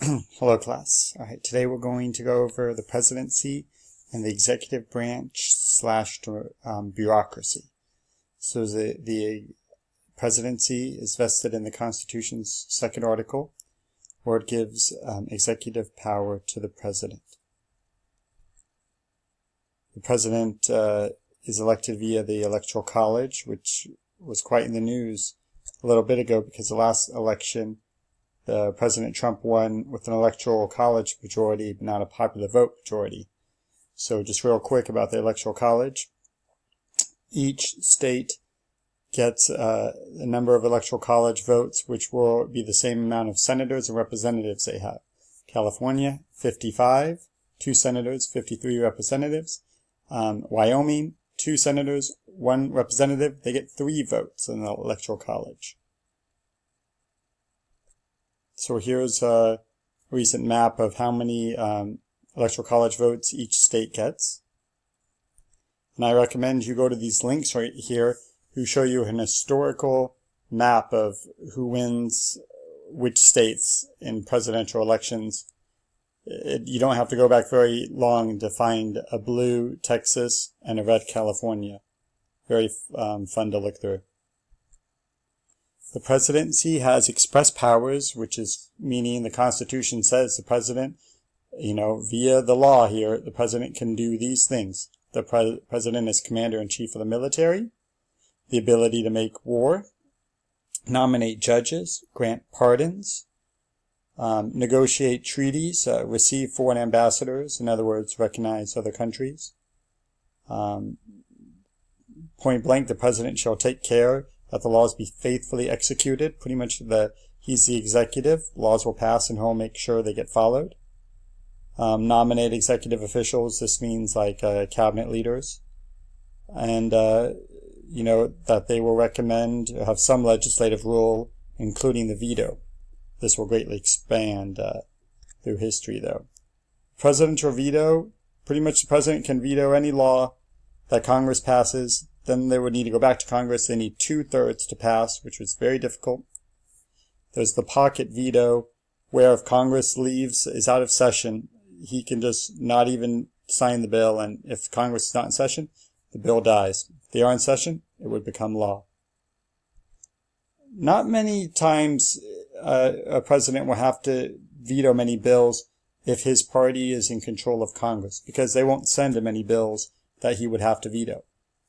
Hello class. Alright, today we're going to go over the presidency and the executive branch slash bureaucracy. So the presidency is vested in the Constitution's second article, where it gives executive power to the president. The president is elected via the Electoral College, which was quite in the news a little bit ago because the last election President Trump won with an Electoral College majority, but not a popular vote majority. So just real quick about the Electoral College. Each state gets a number of Electoral College votes, which will be the same amount of senators and representatives they have. California, 55, 2 senators, 53 representatives. Wyoming, 2 senators, 1 representative. They get 3 votes in the Electoral College. So here's a recent map of how many Electoral College votes each state gets. And I recommend you go to these links right here who show you an historical map of who wins which states in presidential elections. You don't have to go back very long to find a blue Texas and a red California. Very fun to look through. The presidency has express powers, which is meaning the Constitution says the president, via the law here, the president can do these things. The president is commander-in-chief of the military, the ability to make war, nominate judges, grant pardons, negotiate treaties, receive foreign ambassadors, in other words, recognize other countries. Point blank, the president shall take care that the laws be faithfully executed. Pretty much he's the executive. Laws will pass and he'll make sure they get followed. Nominate executive officials. This means like cabinet leaders. And, that they will recommend, have some legislative rule, including the veto. This will greatly expand through history, though. Presidential veto, pretty much the president can veto any law that Congress passes. Then they would need to go back to Congress. They need 2/3 to pass, which was very difficult. There's the pocket veto, where if Congress is out of session, he can just not even sign the bill, and if Congress is not in session, the bill dies. If they are in session, it would become law. Not many times a president will have to veto many bills if his party is in control of Congress, because they won't send him any bills that he would have to veto.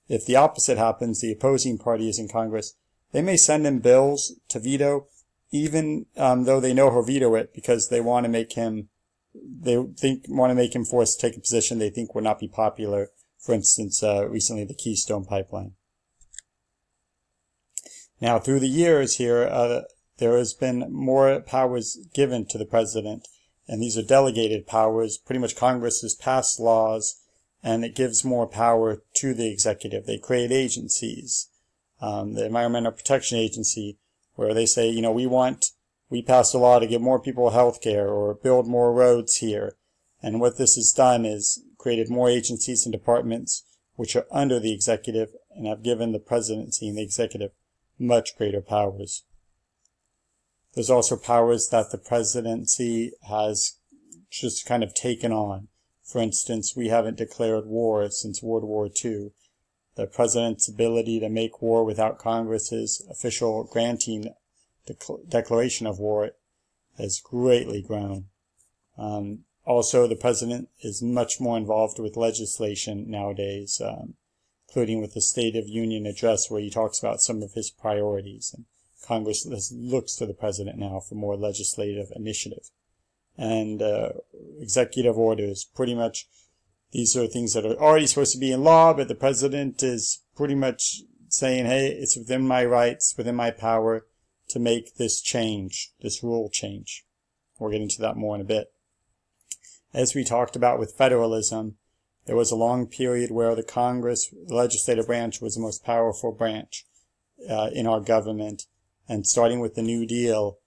If the opposite happens, the opposing party is in Congress, they may send him bills to veto, even though they know he'll veto it, because they want to make him, forced to take a position they think will not be popular. For instance, recently the Keystone Pipeline. Now, through the years here, there has been more powers given to the president, and these are delegated powers. Pretty much Congress has passed laws, and it gives more power to the executive. They create agencies. The Environmental Protection Agency, where they say, we passed a law to give more people health care or build more roads here. And what this has done is created more agencies and departments which are under the executive and have given the presidency and the executive much greater powers. There's also powers that the presidency has just kind of taken on. For instance, we haven't declared war since World War II. The president's ability to make war without Congress's official granting declaration of war has greatly grown. Also, the president is much more involved with legislation nowadays, including with the State of Union address where he talks about some of his priorities. And Congress looks to the president now for more legislative initiative. And executive orders, pretty much these are things that are already supposed to be in law, but the president is pretty much saying, hey, it's within my rights, within my power to make this change, this rule change. We'll get into that more in a bit. As we talked about with federalism, there was a long period where the Congress, the legislative branch, was the most powerful branch in our government. And starting with the New Deal,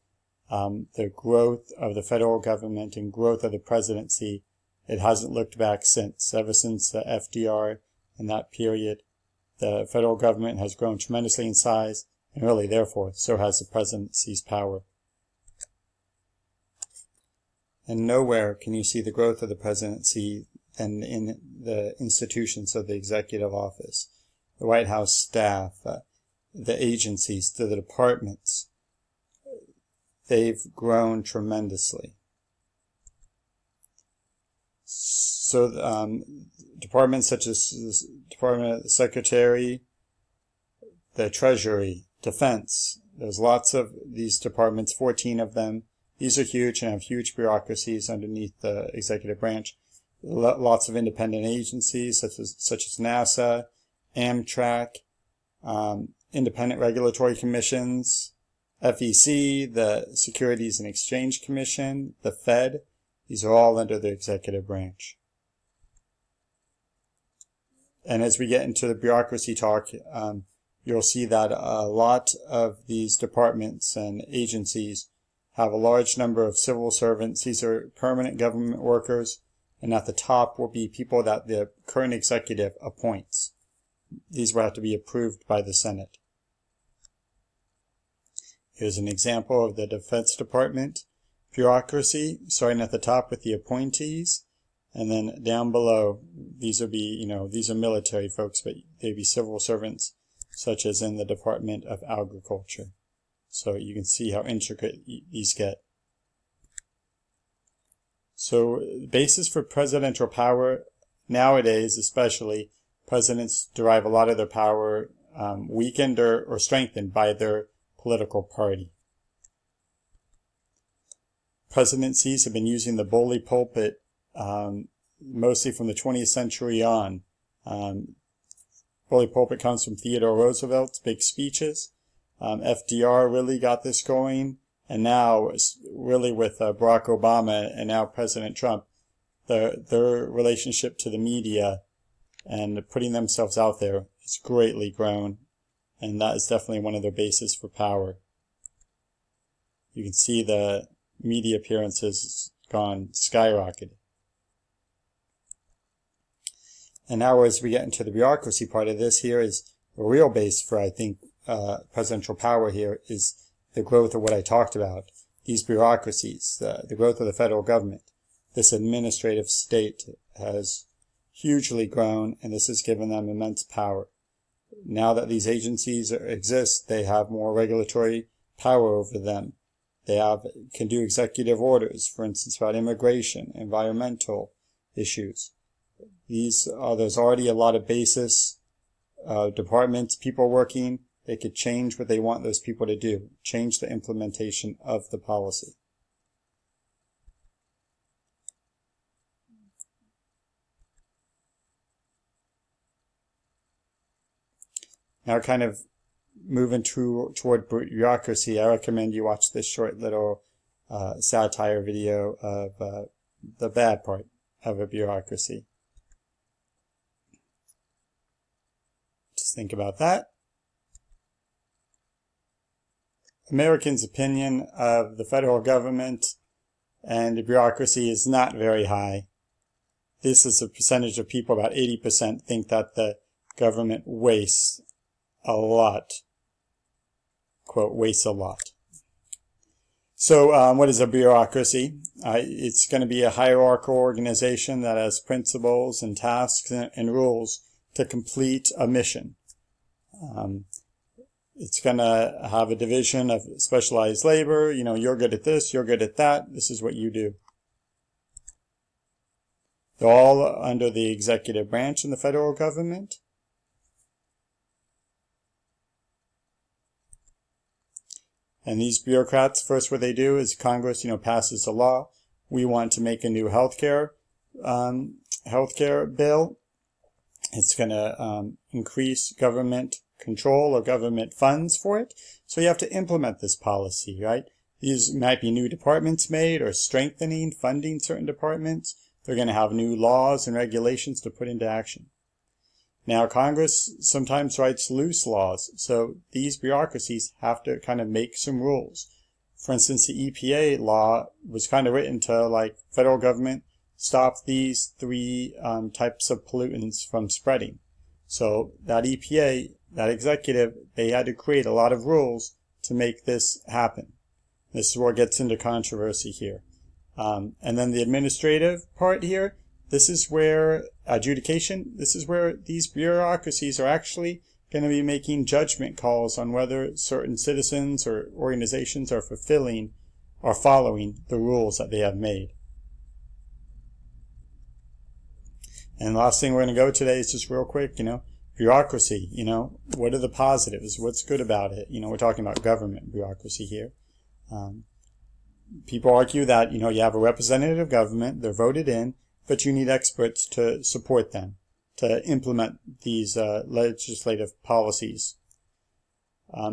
the growth of the federal government and growth of the presidency, it hasn't looked back since. Ever since FDR in that period, the federal government has grown tremendously in size, and really, therefore, so has the presidency's power. And nowhere can you see the growth of the presidency than in the institutions of the executive office, the White House staff, the agencies, the departments. They've grown tremendously. So departments such as the Department of the Secretary, the Treasury, Defense, there's lots of these departments, 14 of them. These are huge and have huge bureaucracies underneath the executive branch. Lots of independent agencies such as NASA, Amtrak, independent regulatory commissions, FEC, the Securities and Exchange Commission, the Fed. These are all under the executive branch. And as we get into the bureaucracy talk, you'll see that a lot of these departments and agencies have a large number of civil servants. These are permanent government workers, and at the top will be people that the current executive appoints. These will have to be approved by the Senate. Here's an example of the Defense Department bureaucracy, starting at the top with the appointees, and then down below, these will be, these are military folks, but they'd be civil servants, such as in the Department of Agriculture. So you can see how intricate these get. So the basis for presidential power nowadays, especially, presidents derive a lot of their power weakened or strengthened by their political party. Presidencies have been using the bully pulpit mostly from the 20th century on. Bully pulpit comes from Theodore Roosevelt's big speeches. FDR really got this going, and now really with Barack Obama and now President Trump, their relationship to the media and putting themselves out there has greatly grown, and that is definitely one of their bases for power. You can see the media appearances gone skyrocketed. And now as we get into the bureaucracy part of this, here is the real base for, I think, presidential power here is the growth of what I talked about. These bureaucracies, the growth of the federal government. This administrative state has hugely grown, and this has given them immense power. Now that these agencies exist, they have more regulatory power over them. They can do executive orders, for instance, about immigration, environmental issues. There's already a lot of basis departments, people working. They could change what they want those people to do, change the implementation of the policy. Now kind of moving toward bureaucracy, I recommend you watch this short little satire video of the bad part of a bureaucracy. Just think about that. Americans' opinion of the federal government and the bureaucracy is not very high. This is a percentage of people, about 80%, think that the government wastes a lot. Quote, wastes a lot. So what is a bureaucracy? It's going to be a hierarchical organization that has principles and tasks and rules to complete a mission. It's going to have a division of specialized labor. You're good at this, you're good at that. This is what you do. They're all under the executive branch in the federal government. And these bureaucrats, first what they do is Congress, passes a law. We want to make a new healthcare bill. It's going to increase government control or government funds for it. So you have to implement this policy, right? These might be new departments made or strengthening, funding certain departments. They're going to have new laws and regulations to put into action. Now, Congress sometimes writes loose laws, so these bureaucracies have to kind of make some rules. For instance, the EPA law was kind of written to, federal government, stop these 3 types of pollutants from spreading. So that EPA, that executive, they had to create a lot of rules to make this happen. This is where it gets into controversy here. And then the administrative part here, this is where adjudication, this is where these bureaucracies are actually going to be making judgment calls on whether certain citizens or organizations are fulfilling or following the rules that they have made. And the last thing we're going to go today is just real quick, bureaucracy, what are the positives? What's good about it? We're talking about government bureaucracy here. People argue that, you have a representative government, they're voted in, but you need experts to support them, to implement these legislative policies.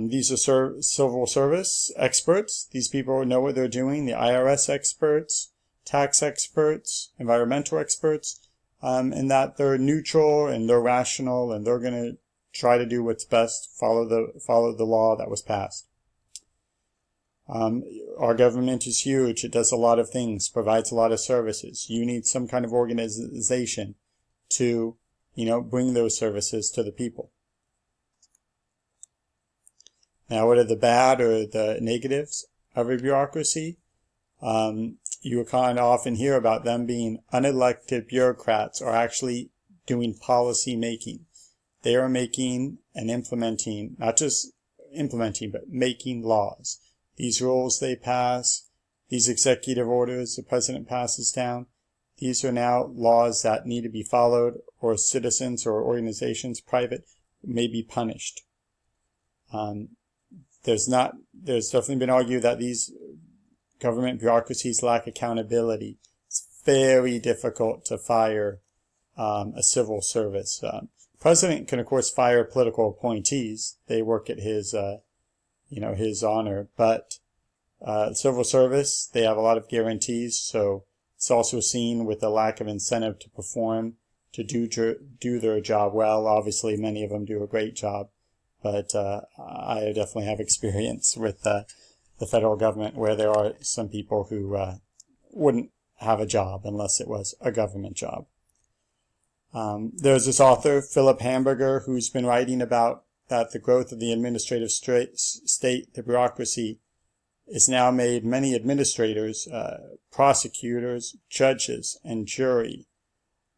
These are civil service experts. These people know what they're doing. The IRS experts, tax experts, environmental experts, and that they're neutral and they're rational and they're going to try to do what's best, follow the law that was passed. Our government is huge. It does a lot of things, provides a lot of services. You need some kind of organization to, bring those services to the people. Now, what are the bad or the negatives of a bureaucracy? You kind of often hear about them being unelected bureaucrats or actually doing policy making. They are making and implementing, not just implementing, but making laws. These rules they pass, these executive orders the president passes down, these are now laws that need to be followed, or citizens or organizations, private, may be punished. There's definitely been argued that these government bureaucracies lack accountability. It's very difficult to fire a civil service. President can, of course, fire political appointees. They work at his honor. But civil service, they have a lot of guarantees, so it's also seen with a lack of incentive to perform, to do their job well. Obviously, many of them do a great job, but I definitely have experience with the federal government where there are some people who wouldn't have a job unless it was a government job. There's this author, Philip Hamburger, who's been writing about that the growth of the administrative state, the bureaucracy, has now made many administrators, prosecutors, judges, and jury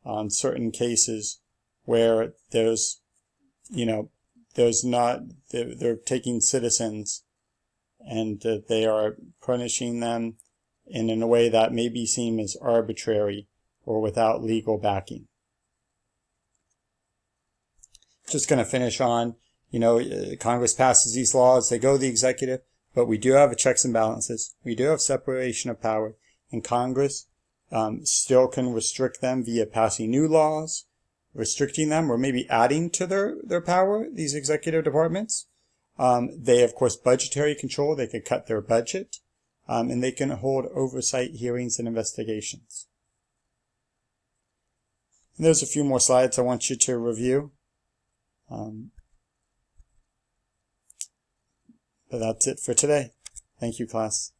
on certain cases where they're taking citizens and they are punishing them in a way that may be seen as arbitrary or without legal backing. Just going to finish on, Congress passes these laws, they go to the executive, but we do have checks and balances. We do have separation of power, and Congress still can restrict them via passing new laws, restricting them, or maybe adding to their power, these executive departments. They have, of course, budgetary control. They could cut their budget, and they can hold oversight hearings and investigations. And there's a few more slides I want you to review. But that's it for today. Thank you, class.